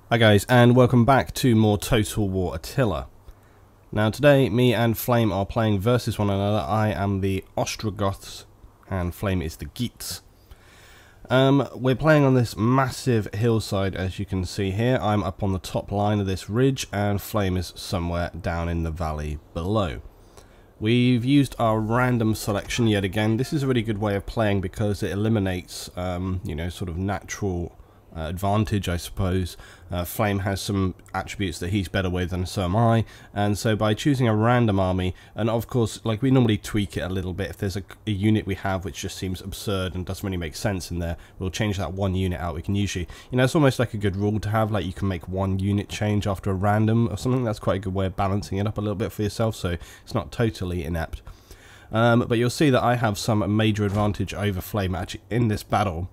Hi guys, and welcome back to more Total War Attila. Now today, me and Flame are playing versus one another. I am the Ostrogoths, and Flame is the Geats. We're playing on this massive hillside, as you can see here. I'm up on the top line of this ridge, and Flame is somewhere down in the valley below. We've used our random selection yet again. This is a really good way of playing because it eliminates, sort of natural advantage, I suppose. Flame has some attributes that he's better with, and so am I, and so by choosing a random army, and of course, like, we normally tweak it a little bit. If there's a unit we have which just seems absurd and doesn't really make sense in there, we'll change that one unit out. We can usually, it's almost like a good rule to have, like you can make one unit change after a random or something. That's quite a good way of balancing it up a little bit for yourself, so it's not totally inept. But you'll see that I have some major advantage over Flame actually in this battle.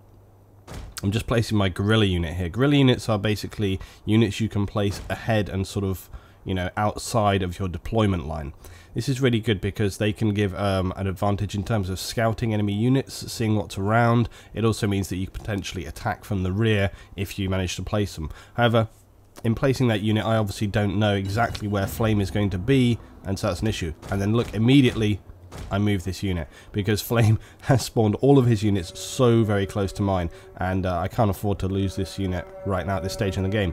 I'm just placing my guerrilla unit here. Guerrilla units are basically units you can place ahead and sort of, outside of your deployment line. This is really good because they can give an advantage in terms of scouting enemy units, seeing what's around. It also means that you can potentially attack from the rear if you manage to place them. However, in placing that unit, I obviously don't know exactly where Flame is going to be, and so that's an issue. And then look, immediately I move this unit because Flame has spawned all of his units so very close to mine, and I can't afford to lose this unit right now at this stage in the game.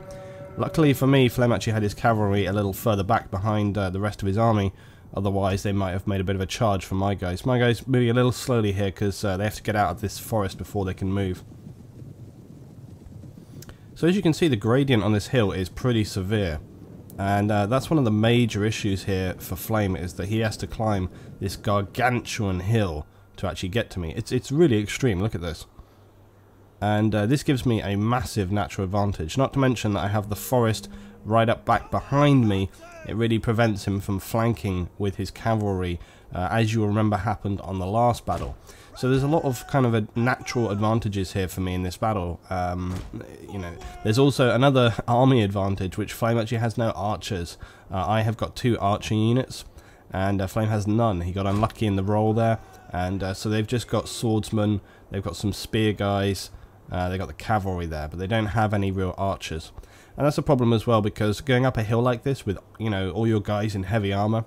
Luckily for me, Flame actually had his cavalry a little further back behind the rest of his army. Otherwise they might have made a bit of a charge from my guys. My guys moving a little slowly here because they have to get out of this forest before they can move. So as you can see, the gradient on this hill is pretty severe. And that's one of the major issues here for Flame, is that he has to climb this gargantuan hill to actually get to me. It's really extreme, look at this. And this gives me a massive natural advantage, not to mention that I have the forest right up back behind me. It really prevents him from flanking with his cavalry, as you'll remember happened on the last battle. So there's a lot of kind of natural advantages here for me in this battle. There's also another army advantage, which Flame actually has no archers. I have got 2 archer units, and Flame has none. He got unlucky in the roll there, and so they've just got swordsmen, they've got some spear guys, they've got the cavalry there, but they don't have any real archers. And that's a problem as well, because going up a hill like this with, all your guys in heavy armor,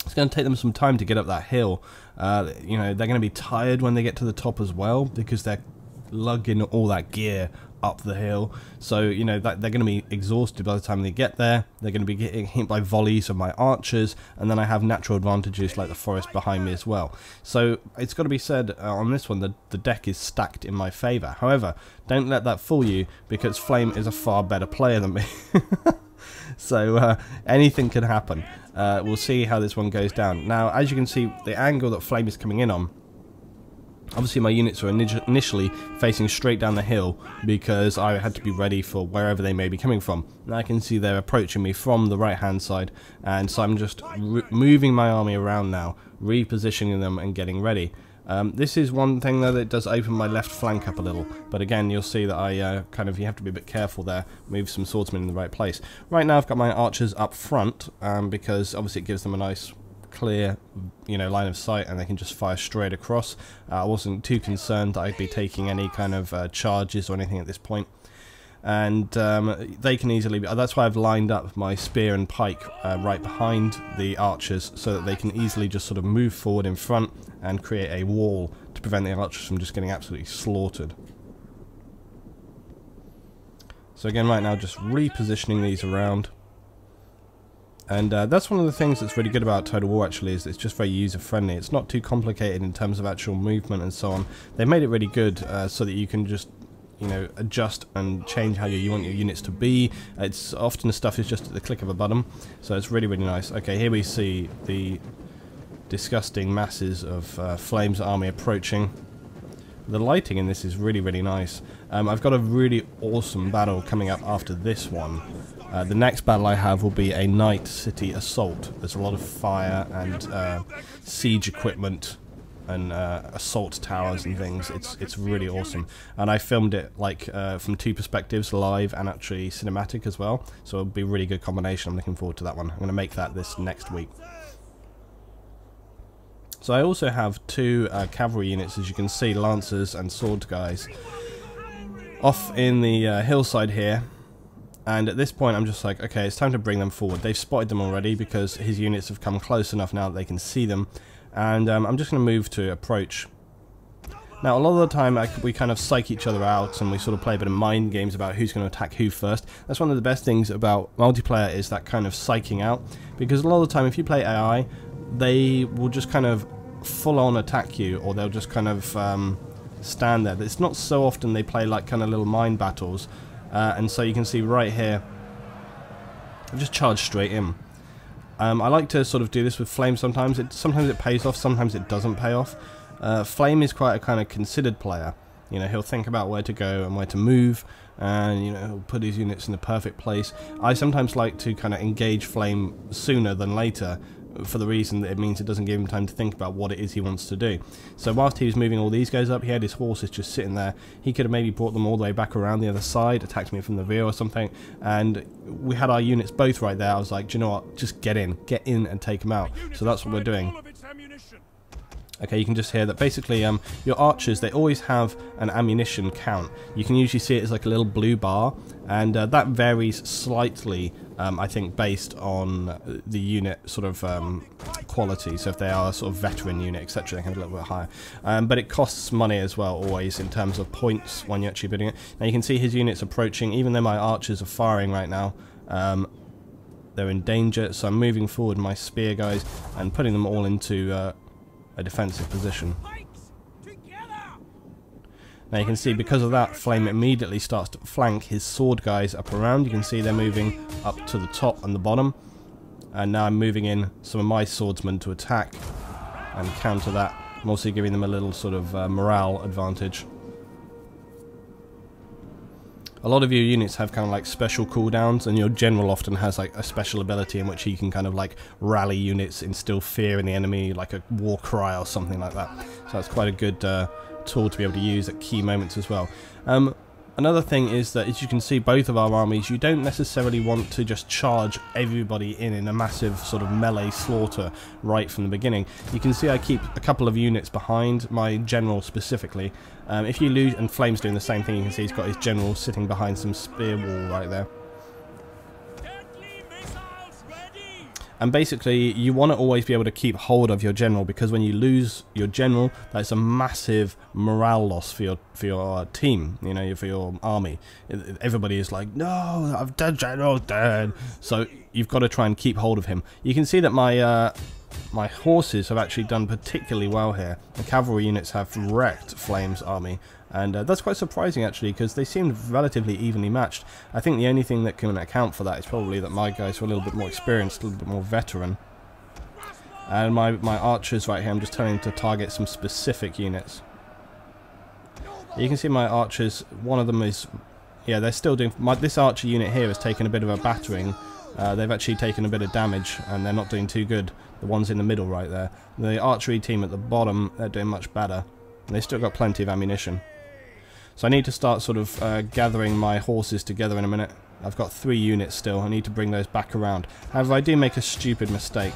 it's going to take them some time to get up that hill. They're going to be tired when they get to the top as well, because they're lugging all that gear up the hill. So, that they're going to be exhausted by the time they get there. They're going to be getting hit by volleys of my archers, and then I have natural advantages like the forest behind me as well. So, it's got to be said on this one that the deck is stacked in my favour. However, don't let that fool you, because Flame is a far better player than me. So anything can happen. We'll see how this one goes down. Now, as you can see, the angle that Flame is coming in on, obviously my units were initially facing straight down the hill because I had to be ready for wherever they may be coming from. Now I can see they're approaching me from the right hand side, and so I'm just moving my army around now, repositioning them and getting ready. This is one thing though that does open my left flank up a little, but again you'll see that I you have to be a bit careful there, move some swordsmen in the right place. Right now I've got my archers up front, because obviously it gives them a nice clear line of sight, and they can just fire straight across. I wasn't too concerned that I'd be taking any kind of charges or anything at this point. And they can easily be, that's why I've lined up my spear and pike right behind the archers, so that they can easily just sort of move forward in front and create a wall to prevent the archers from just getting absolutely slaughtered. So again, right now just repositioning these around. And that's one of the things that's really good about Total War actually, is it's just very user friendly. It's not too complicated in terms of actual movement and so on. They made it really good so that you can just adjust and change how you want your units to be. It's often the stuff is just at the click of a button, so it's really, really nice. Okay, here we see the disgusting masses of Flame's army approaching. The lighting in this is really, really nice. I've got a really awesome battle coming up after this one. The next battle I have will be a night city assault. There's a lot of fire and siege equipment and assault towers and things. It's really awesome, and I filmed it like from 2 perspectives, live and actually cinematic as well, so it'll be a really good combination. I'm looking forward to that one. I'm going to make that this next week. So I also have 2 cavalry units, as you can see, lancers and sword guys, off in the hillside here. And at this point I'm just like, okay, it's time to bring them forward. They've spotted them already because his units have come close enough now that they can see them. And I'm just going to move to approach. Now, a lot of the time we kind of psych each other out and we sort of play a bit of mind games about who's going to attack who first. That's one of the best things about multiplayer, is that kind of psyching out. Because a lot of the time if you play AI, they will just kind of full on attack you, or they'll just kind of stand there. It's not so often they play like kind of little mind battles. And so you can see right here, I've just charged straight in. I like to sort of do this with Flame sometimes. Sometimes it pays off, sometimes it doesn't pay off. Flame is quite a kind of considered player. You know, he'll think about where to go and where to move, and, you know, he'll put his units in the perfect place. I sometimes like to kind of engage Flame sooner than later, for the reason that it means it doesn't give him time to think about what it is he wants to do. So whilst he was moving all these guys up, he had his horses just sitting there. He could have maybe brought them all the way back around the other side, attacked me from the rear or something, and we had our units both right there. I was like, do you know what, just get in and take them out. So that's what we're doing. Okay, you can just hear that basically your archers, they always have an ammunition count. You can usually see it as like a little blue bar, and that varies slightly, I think, based on the unit sort of quality. So if they are a sort of veteran unit, etc., they can be a little bit higher. But it costs money as well, always, in terms of points when you're actually building it. Now you can see his units approaching, even though my archers are firing right now. They're in danger, so I'm moving forward my spear guys and putting them all into a defensive position. Now you can see, because of that, Flame immediately starts to flank his sword guys up around. You can see they're moving up to the top and the bottom, and now I'm moving in some of my swordsmen to attack and counter that. I'm also giving them a little sort of morale advantage. A lot of your units have kind of like special cooldowns, and your general often has like a special ability in which he can kind of like rally units, instill fear in the enemy, like a war cry or something like that. So that's quite a good tool to be able to use at key moments as well. Another thing is that, as you can see, both of our armies, you don't necessarily want to just charge everybody in a massive sort of melee slaughter right from the beginning. You can see I keep a couple of units behind my general specifically. If you lose, and Flame's doing the same thing, you can see he's got his general sitting behind some spear wall right there. And basically, you want to always be able to keep hold of your general, because when you lose your general, that's a massive morale loss for your team, you know, for your army. Everybody is like, no, I've done general dead. So you've got to try and keep hold of him. You can see that my horses have actually done particularly well here. The cavalry units have wrecked Flame's army, and that's quite surprising actually, because they seemed relatively evenly matched. I think the only thing that can account for that is probably that my guys are a little bit more experienced, a little bit more veteran. And my archers right here, I'm just telling them to target some specific units. You can see my archers, one of them is, yeah, they're still doing, this archer unit here has taken a bit of a battering. They've actually taken a bit of damage, and they're not doing too good. The ones in the middle right there. The archery team at the bottom, they're doing much better. And they've still got plenty of ammunition. So I need to start sort of gathering my horses together in a minute. I've got 3 units still. I need to bring those back around. However, I do make a stupid mistake,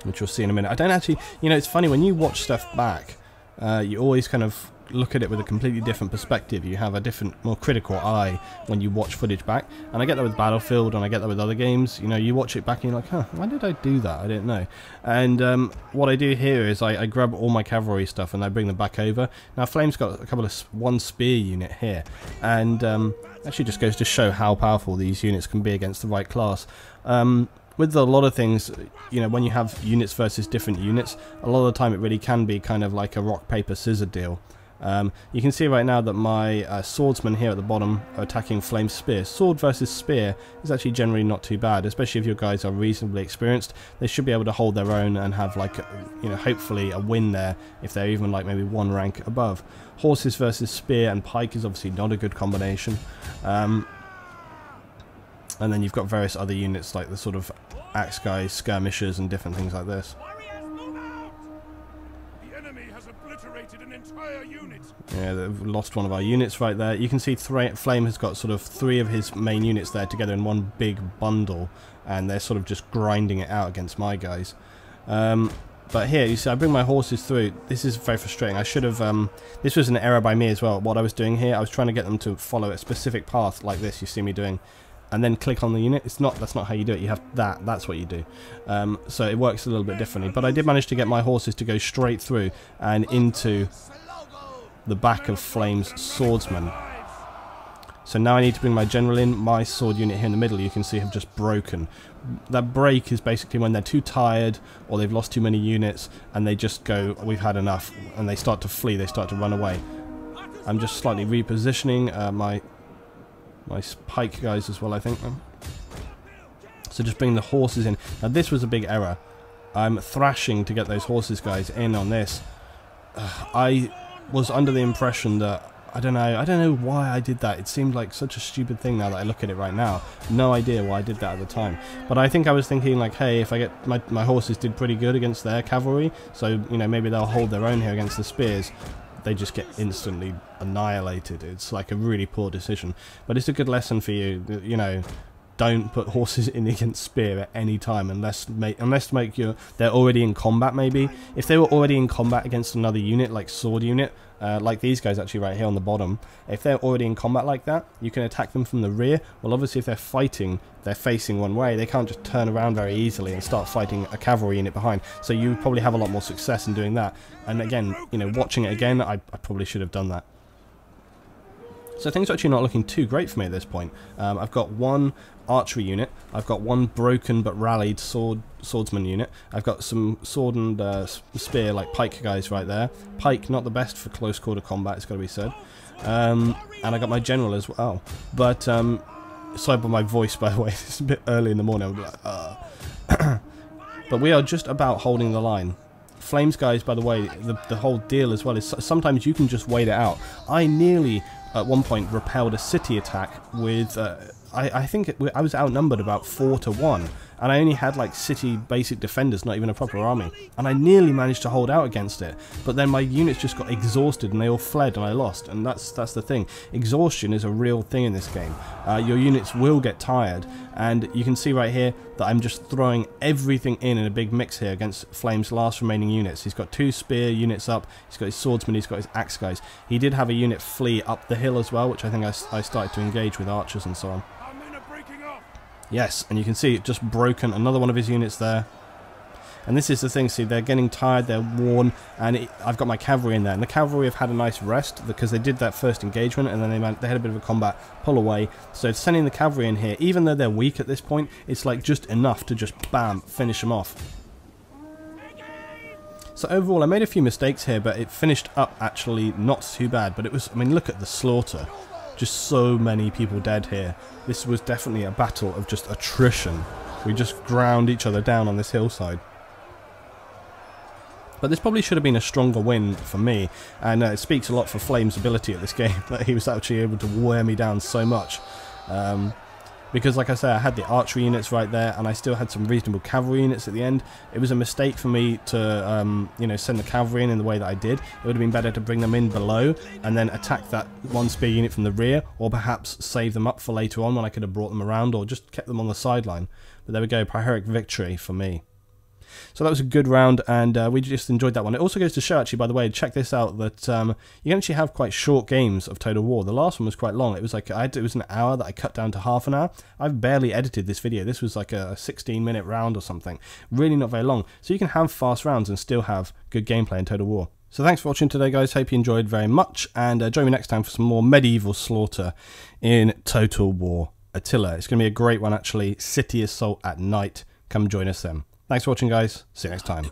which you'll see in a minute. I don't actually, you know, it's funny, when you watch stuff back, you always kind of look at it with a completely different perspective. You have a different, more critical eye when you watch footage back, and I get that with Battlefield, and I get that with other games. You know, you watch it back and you're like, huh, why did I do that? I didn't know. And what I do here is I grab all my cavalry stuff and I bring them back over. Now Flame's got a couple of one spear unit here, and actually just goes to show how powerful these units can be against the right class. With a lot of things, you know, when you have units versus different units, a lot of the time it really can be kind of like a rock, paper, scissors deal. You can see right now that my swordsmen here at the bottom are attacking Flame's spear. Sword versus spear is actually generally not too bad, especially if your guys are reasonably experienced. They should be able to hold their own and have, like, you know, hopefully a win there if they're even like maybe 1 rank above. Horses versus spear and pike is obviously not a good combination. And then you've got various other units like the sort of axe guys, skirmishers, and different things like this. Yeah, they've lost one of our units right there. You can see Flame has got sort of 3 of his main units there together in one big bundle, and they're sort of just grinding it out against my guys. But here, you see, I bring my horses through. This is very frustrating. I should have, this was an error by me as well. What I was doing here, I was trying to get them to follow a specific path like this, you see me doing, and then click on the unit. That's not how you do it. You have that's what you do. So it works a little bit differently. But I did manage to get my horses to go straight through and into the back of Flame's swordsman. So now I need to bring my general in. My sword unit here in the middle, you can see, have just broken. That break is basically when they're too tired or they've lost too many units and they just go, we've had enough, and they start to flee, they start to run away. I'm just slightly repositioning my pike guys as well, I think. So just bring the horses in. Now this was a big error. I'm thrashing to get those horses guys in on this. I was under the impression that, I don't know why I did that. It seemed like such a stupid thing now that I look at it right now. No idea why I did that at the time. But I think I was thinking like, hey, if I get my horses did pretty good against their cavalry, so you know, maybe they'll hold their own here against the spears. They just get instantly annihilated. It's like a really poor decision. But it's a good lesson for you, you know. Don't put horses in against spear at any time unless they're already in combat. Maybe if they were already in combat against another unit, like sword unit, like these guys actually right here on the bottom. If they're already in combat like that, you can attack them from the rear. Well, obviously if they're fighting, they're facing one way. They can't just turn around very easily and start fighting a cavalry unit behind. So you probably have a lot more success in doing that. And again, you know, watching it again, I probably should have done that. So things are actually not looking too great for me at this point. I've got one archery unit. I've got one broken but rallied swordsman unit. I've got some sword and spear, like pike guys right there. Pike, not the best for close quarter combat, it's got to be said. And I got my general as well. But, sorry about my voice, by the way. It's a bit early in the morning. I'm like, But we are just about holding the line. Flames guys, by the way, the whole deal as well is sometimes you can just wait it out. I nearly at one point repelled a city attack with I think I was outnumbered about 4 to 1, and I only had like city basic defenders, not even a proper army, and I nearly managed to hold out against it, but then my units just got exhausted and they all fled and I lost. And that's the thing. Exhaustion is a real thing in this game. Your units will get tired, and you can see right here that I'm just throwing everything in a big mix here against Flame's last remaining units. He's got 2 spear units up, he's got his swordsman, he's got his axe guys. He did have a unit flee up the hill as well, which I think I started to engage with archers and so on. Yes, and you can see it just broken another one of his units there. And this is the thing, see, they're getting tired, they're worn, and I've got my cavalry in there. And the cavalry have had a nice rest because they did that first engagement, and then they had a bit of a combat, pull away. So sending the cavalry in here, even though they're weak at this point, it's like just enough to just, bam, finish them off. So overall, I made a few mistakes here, but it finished up actually not too bad. But it was, I mean, look at the slaughter. Just so many people dead here. This was definitely a battle of just attrition. We just ground each other down on this hillside. But this probably should have been a stronger win for me, and it speaks a lot for Flame's ability at this game, that he was actually able to wear me down so much. Because like I say, I had the archery units right there, and I still had some reasonable cavalry units at the end. It was a mistake for me to, you know, send the cavalry in the way that I did. It would have been better to bring them in below and then attack that one spear unit from the rear, or perhaps save them up for later on when I could have brought them around, or just kept them on the sideline. But there we go, Pyrrhic victory for me. So that was a good round, and we just enjoyed that one. It also goes to show, actually, by the way, check this out, that you can actually have quite short games of Total War. The last one was quite long. It was like it was an hour that I cut down to half an hour. I've barely edited this video. This was like a 16-minute round or something. Really not very long. So you can have fast rounds and still have good gameplay in Total War. So thanks for watching today, guys. Hope you enjoyed very much, and join me next time for some more medieval slaughter in Total War Attila. It's going to be a great one, actually. City assault at night. Come join us then. Thanks for watching, guys. See you next time.